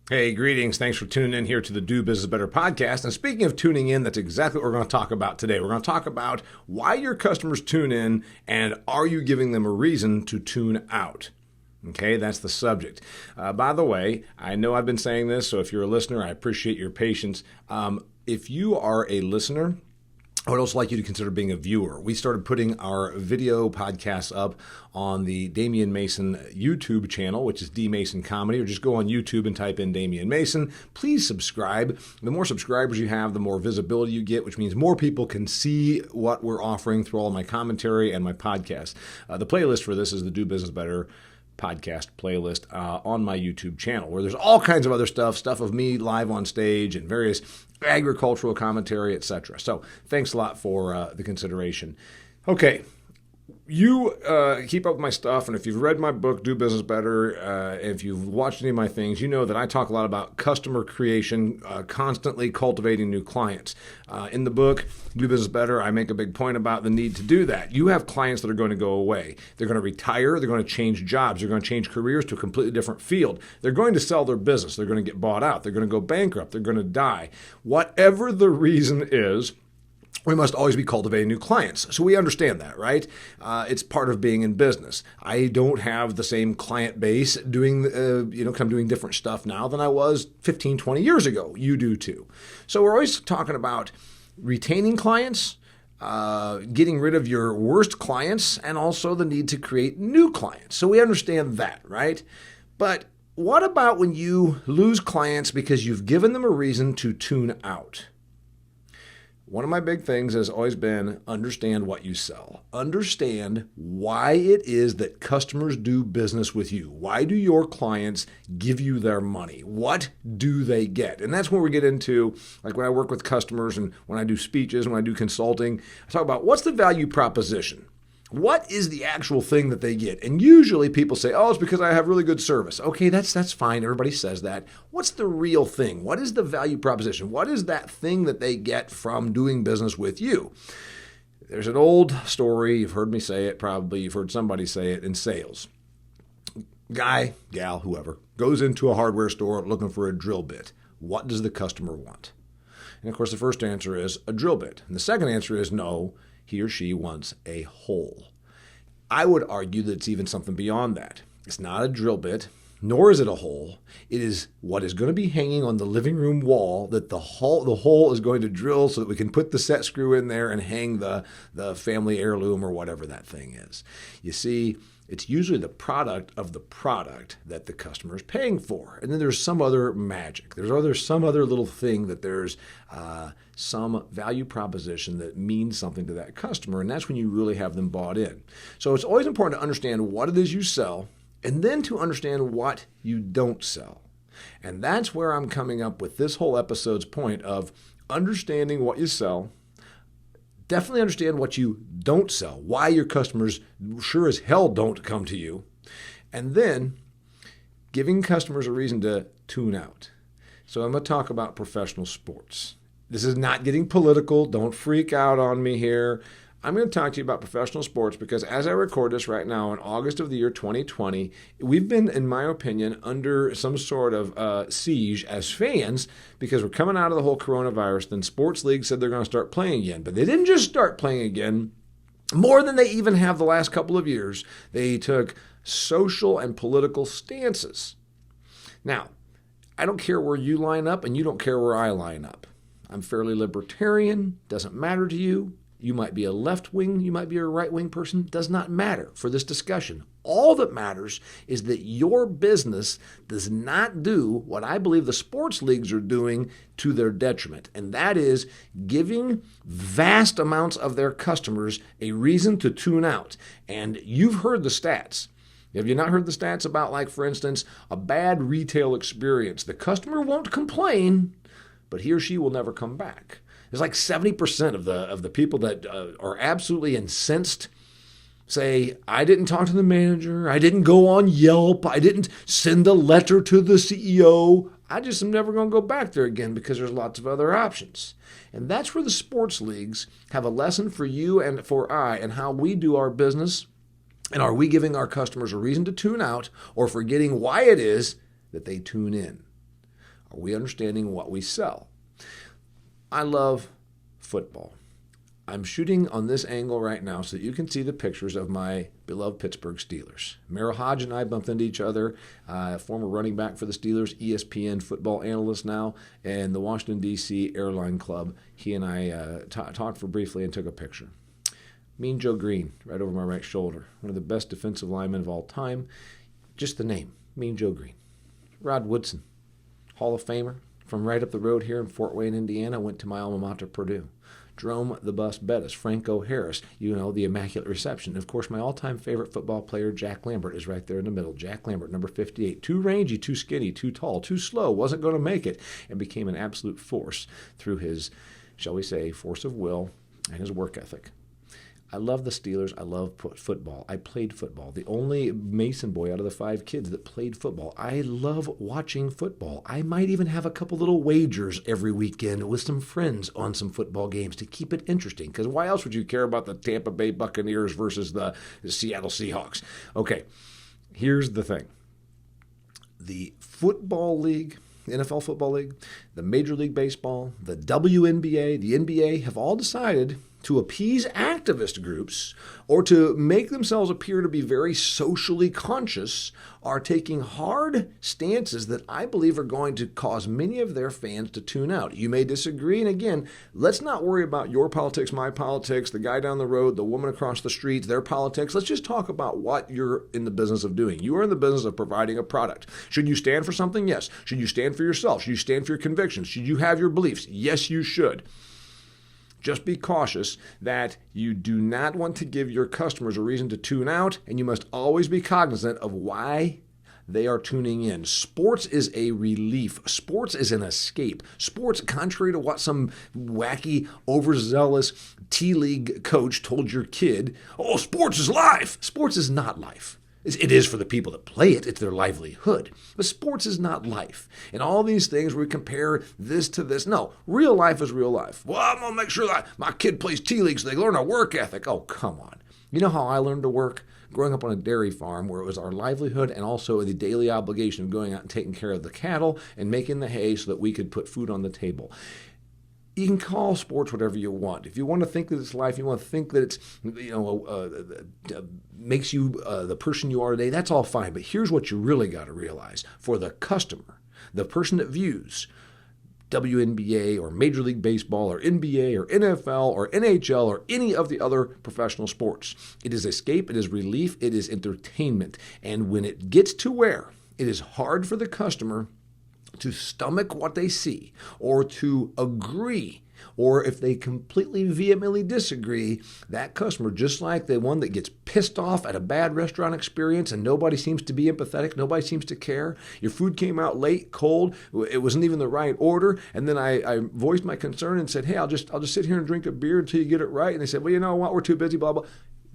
Hey, greetings. Thanks for tuning in here to the Do Business Better podcast. And speaking of tuning in, that's exactly what we're going to talk about today. We're going to talk about why your customers tune in and are you giving them a reason to tune out? Okay, that's the subject. By the way, I know I've been saying this, so if you're a listener, I appreciate your patience. If you are a listener, I would also like you to consider being a viewer. We started putting our video podcasts up on the Damian Mason YouTube channel, which is D Mason Comedy, or just go on YouTube and type in Damian Mason. Please subscribe. The more subscribers you have, the more visibility you get, which means more people can see what we're offering through all of my commentary and my podcast. The playlist for this is the Do Business Better podcast playlist on my YouTube channel, where there's all kinds of other stuff of me live on stage and various agricultural commentary, etc. So thanks a lot for the consideration. Okay. You keep up with my stuff, and if you've read my book, Do Business Better, if you've watched any of my things, you know that I talk a lot about customer creation, constantly cultivating new clients. In the book, Do Business Better, I make a big point about the need to do that. You have clients that are going to go away. They're going to retire. They're going to change jobs. They're going to change careers to a completely different field. They're going to sell their business. They're going to get bought out. They're going to go bankrupt. They're going to die. Whatever the reason is, we must always be cultivating new clients. So we understand that, right? It's part of being in business. I don't have the same client base doing different stuff now than I was 15, 20 years ago. You do too. So we're always talking about retaining clients, getting rid of your worst clients, and also the need to create new clients. So we understand that, right? But what about when you lose clients because you've given them a reason to tune out? One of my big things has always been understand what you sell. Understand why it is that customers do business with you. Why do your clients give you their money? What do they get? And that's when we get into, like when I work with customers and when I do speeches, when I do consulting, I talk about what's the value proposition? What is the actual thing that they get? And usually people say, oh, it's because I have really good service. Okay, that's fine. Everybody says that. What's the real thing? What is the value proposition? What is that thing that they get from doing business with you? There's an old story. You've heard me say it probably. You've heard somebody say it in sales. Guy, gal, whoever, goes into a hardware store looking for a drill bit. What does the customer want? And of course, the first answer is a drill bit. And the second answer is no. He or she wants a hole. I would argue that it's even something beyond that. It's not a drill bit, nor is it a hole. It is what is going to be hanging on the living room wall that the hole is going to drill so that we can put the set screw in there and hang the family heirloom or whatever that thing is. You see, it's usually the product of the product that the customer is paying for. And then there's some other magic. There's some other little thing that there's some value proposition that means something to that customer. And that's when you really have them bought in. So it's always important to understand what it is you sell and then to understand what you don't sell. And that's where I'm coming up with this whole episode's point of understanding what you sell. Definitely understand what you don't sell, why your customers sure as hell don't come to you, and then giving customers a reason to tune out. So I'm going to talk about professional sports. This is not getting political. Don't freak out on me here. I'm going to talk to you about professional sports because as I record this right now in August of the year 2020, we've been, in my opinion, under some sort of siege as fans because we're coming out of the whole coronavirus. Then sports leagues said they're going to start playing again. But they didn't just start playing again. More than they even have the last couple of years, they took social and political stances. Now, I don't care where you line up and you don't care where I line up. I'm fairly libertarian. Doesn't matter to you. You might be a left-wing, you might be a right-wing person. Does not matter for this discussion. All that matters is that your business does not do what I believe the sports leagues are doing to their detriment, and that is giving vast amounts of their customers a reason to tune out. And you've heard the stats. Have you not heard the stats about, like, for instance, a bad retail experience? The customer won't complain, but he or she will never come back. There's like 70% of the people that are absolutely incensed say, I didn't talk to the manager, I didn't go on Yelp, I didn't send a letter to the CEO. I just am never going to go back there again because there's lots of other options. And that's where the sports leagues have a lesson for you and for I and how we do our business. And are we giving our customers a reason to tune out or forgetting why it is that they tune in? Are we understanding what we sell? I love football. I'm shooting on this angle right now so that you can see the pictures of my beloved Pittsburgh Steelers. Merrill Hodge and I bumped into each other, former running back for the Steelers, ESPN football analyst now, and the Washington, D.C. Airline Club. He and I talked for briefly and took a picture. Mean Joe Green, right over my right shoulder. One of the best defensive linemen of all time. Just the name, Mean Joe Green. Rod Woodson, Hall of Famer, from right up the road here in Fort Wayne, Indiana, went to my alma mater, Purdue. Jerome the Bus Bettis, Franco Harris, the Immaculate Reception. And of course, my all-time favorite football player, Jack Lambert, is right there in the middle. Jack Lambert, number 58. Too rangy, too skinny, too tall, too slow, wasn't going to make it, and became an absolute force through his, shall we say, force of will and his work ethic. I love the Steelers. I love football. I played football. The only Mason boy out of the 5 kids that played football. I love watching football. I might even have a couple little wagers every weekend with some friends on some football games to keep it interesting. Because why else would you care about the Tampa Bay Buccaneers versus the Seattle Seahawks? Okay, here's the thing. The football league, NFL Football League, the Major League Baseball, the WNBA, the NBA have all decided to appease activist groups or to make themselves appear to be very socially conscious, are taking hard stances that I believe are going to cause many of their fans to tune out. You may disagree, and again, let's not worry about your politics, my politics, the guy down the road, the woman across the street, their politics. Let's just talk about what you're in the business of doing. You are in the business of providing a product. Should you stand for something? Yes. Should you stand for yourself? Should you stand for your convictions? Should you have your beliefs? Yes, you should. Just be cautious that you do not want to give your customers a reason to tune out, and you must always be cognizant of why they are tuning in. Sports is a relief. Sports is an escape. Sports, contrary to what some wacky, overzealous T-League coach told your kid, oh, sports is life. Sports is not life. It is for the people that play it. It's their livelihood. But sports is not life. And all these things where we compare this to this. No, real life is real life. Well, I'm going to make sure that my kid plays T-League so they learn a work ethic. Oh, come on. You know how I learned to work? Growing up on a dairy farm where it was our livelihood and also the daily obligation of going out and taking care of the cattle and making the hay so that we could put food on the table. You can call sports whatever you want. If you want to think that it's life, you want to think that it's, makes you the person you are today, that's all fine. But here's what you really got to realize. For the customer, the person that views WNBA or Major League Baseball or NBA or NFL or NHL or any of the other professional sports, it is escape, it is relief, it is entertainment. And when it gets to where it is hard for the customer to stomach what they see or to agree, or if they completely vehemently disagree, that customer, just like the one that gets pissed off at a bad restaurant experience and nobody seems to be empathetic, nobody seems to care, your food came out late, cold, it wasn't even the right order, and then I voiced my concern and said, hey, I'll just sit here and drink a beer until you get it right, and they said, well, you know what, we're too busy, blah, blah.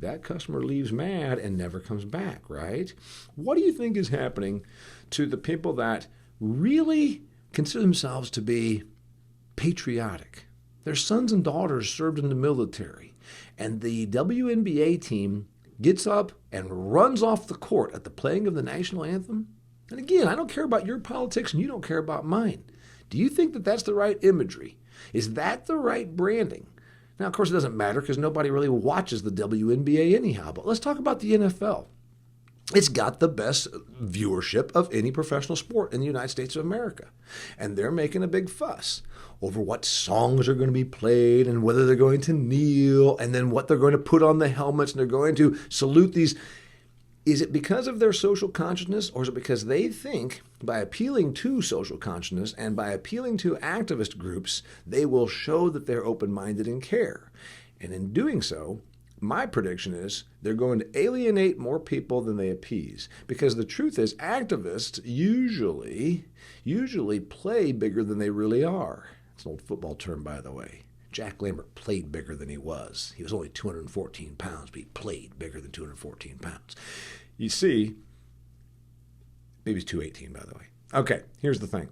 That customer leaves mad and never comes back, right? What do you think is happening to the people that really consider themselves to be patriotic? Their sons and daughters served in the military, and the WNBA team gets up and runs off the court at the playing of the national anthem. And again, I don't care about your politics and you don't care about mine. Do you think that that's the right imagery? Is that the right branding? Now, of course, it doesn't matter because nobody really watches the WNBA anyhow, but let's talk about the NFL. It's got the best viewership of any professional sport in the United States of America. And they're making a big fuss over what songs are going to be played and whether they're going to kneel and then what they're going to put on the helmets and they're going to salute these. Is it because of their social consciousness, or is it because they think by appealing to social consciousness and by appealing to activist groups, they will show that they're open-minded and care? And in doing so, my prediction is they're going to alienate more people than they appease. Because the truth is, activists usually play bigger than they really are. It's an old football term, by the way. Jack Lambert played bigger than he was. He was only 214 pounds, but he played bigger than 214 pounds. You see, maybe he's 218, by the way. Okay, here's the thing.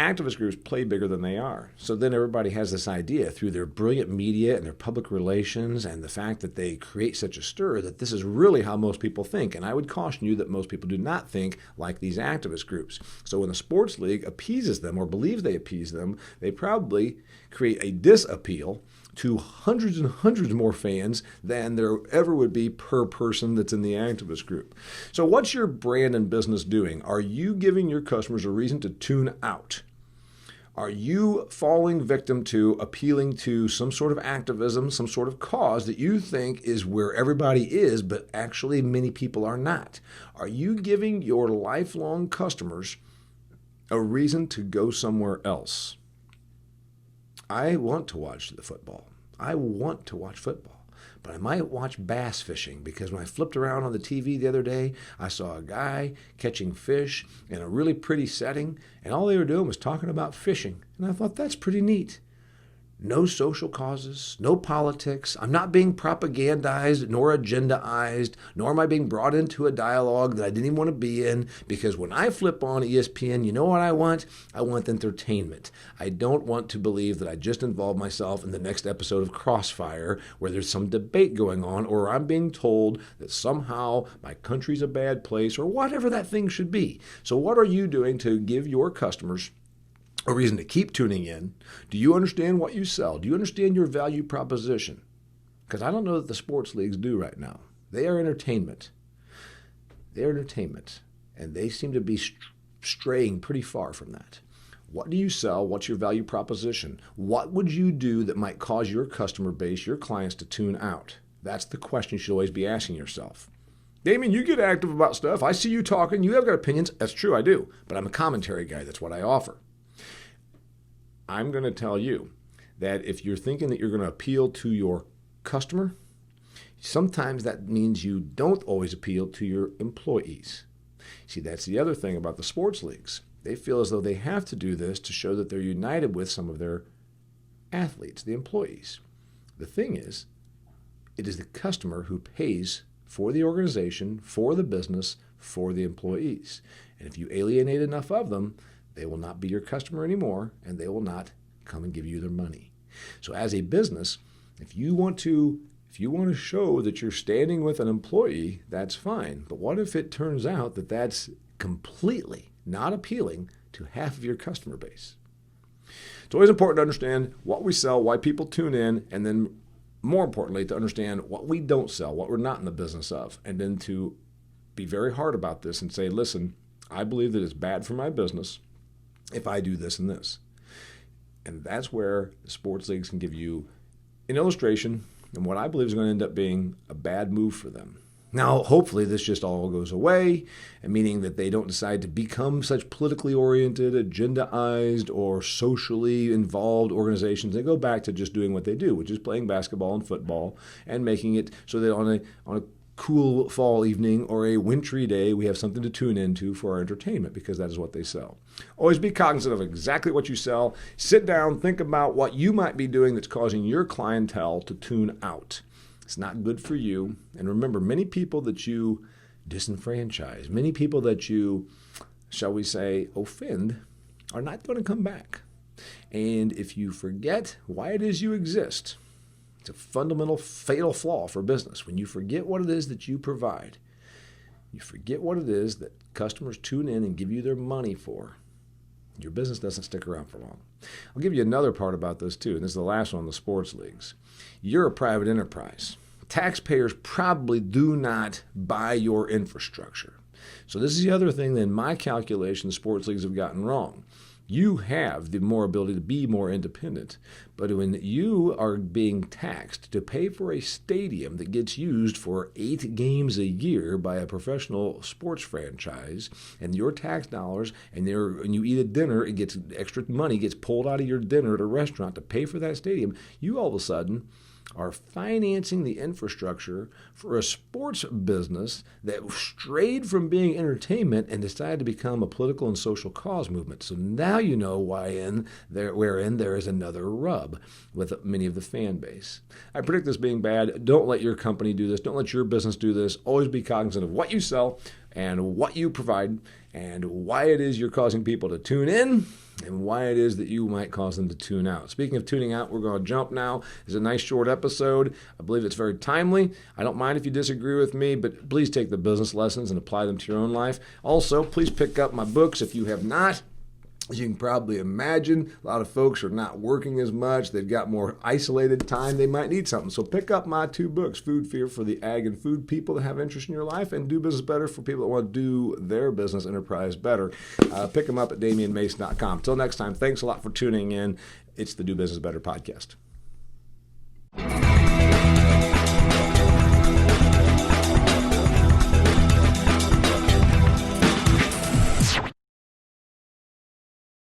activist groups play bigger than they are. So then everybody has this idea through their brilliant media and their public relations and the fact that they create such a stir that this is really how most people think. And I would caution you that most people do not think like these activist groups. So when a sports league appeases them or believes they appease them, they probably create a disappeal to hundreds and hundreds more fans than there ever would be per person that's in the activist group. So what's your brand and business doing? Are you giving your customers a reason to tune out? Are you falling victim to appealing to some sort of activism, some sort of cause that you think is where everybody is, but actually many people are not? Are you giving your lifelong customers a reason to go somewhere else? I want to watch the football. I want to watch football. But I might watch bass fishing because when I flipped around on the TV the other day, I saw a guy catching fish in a really pretty setting, and all they were doing was talking about fishing. And I thought, that's pretty neat. No social causes, no politics. I'm not being propagandized nor agendaized, nor am I being brought into a dialogue that I didn't even want to be in, because when I flip on ESPN, you know what I want? I want entertainment. I don't want to believe that I just involve myself in the next episode of Crossfire where there's some debate going on, or I'm being told that somehow my country's a bad place, or whatever that thing should be. So what are you doing to give your customers a reason to keep tuning in? Do you understand what you sell? Do you understand your value proposition? Because I don't know that the sports leagues do right now. They are entertainment. They're entertainment. And they seem to be straying pretty far from that. What do you sell? What's your value proposition? What would you do that might cause your customer base, your clients, to tune out? That's the question you should always be asking yourself. Damian, you get active about stuff. I see you talking. You have got opinions. That's true, I do. But I'm a commentary guy. That's what I offer. I'm going to tell you that if you're thinking that you're going to appeal to your customer, sometimes that means you don't always appeal to your employees. See, that's the other thing about the sports leagues. They feel as though they have to do this to show that they're united with some of their athletes, the employees. The thing is, it is the customer who pays for the organization, for the business, for the employees. And if you alienate enough of them, they will not be your customer anymore, and they will not come and give you their money. So as a business, if you want to show that you're standing with an employee, that's fine. But what if it turns out that that's completely not appealing to half of your customer base? It's always important to understand what we sell, why people tune in, and then more importantly, to understand what we don't sell, what we're not in the business of, and then to be very hard about this and say, listen, I believe that it's bad for my business if I do this and this. And that's where the sports leagues can give you an illustration and what I believe is going to end up being a bad move for them. Now, hopefully this just all goes away, meaning that they don't decide to become such politically oriented, agendaized, or socially involved organizations. They go back to just doing what they do, which is playing basketball and football and making it so that on a cool fall evening or a wintry day, we have something to tune into for our entertainment, because that is what they sell. Always be cognizant of exactly what you sell. Sit down, think about what you might be doing that's causing your clientele to tune out. It's not good for you. And remember, many people that you disenfranchise, many people that you, shall we say, offend, are not going to come back. And if you forget why it is you exist, it's a fundamental, fatal flaw for business. When you forget what it is that you provide, you forget what it is that customers tune in and give you their money for, your business doesn't stick around for long. I'll give you another part about this too, and this is the last one, the sports leagues. You're a private enterprise. Taxpayers probably do not buy your infrastructure. So this is the other thing that in my calculation the sports leagues have gotten wrong. You have the more ability to be more independent. But when you are being taxed to pay for a stadium that gets used for 8 games a year by a professional sports franchise, and your tax dollars, and you eat a dinner, it gets extra money gets pulled out of your dinner at a restaurant to pay for that stadium, you all of a sudden are financing the infrastructure for a sports business that strayed from being entertainment and decided to become a political and social cause movement. So now you know wherein there is another rub with many of the fan base. I predict this being bad. Don't let your company do this. Don't let your business do this. Always be cognizant of what you sell and what you provide, and why it is you're causing people to tune in and why it is that you might cause them to tune out. Speaking of tuning out, we're going to jump now. It's a nice short episode. I believe it's very timely. I don't mind if you disagree with me, but please take the business lessons and apply them to your own life. Also, please pick up my books if you have not. As you can probably imagine, a lot of folks are not working as much. They've got more isolated time. They might need something. So pick up my 2 books, Food Fear for the ag and food people that have interest in your life, and Do Business Better for people that want to do their business enterprise better. Pick them up at DamianMace.com. Until next time, thanks a lot for tuning in. It's the Do Business Better podcast.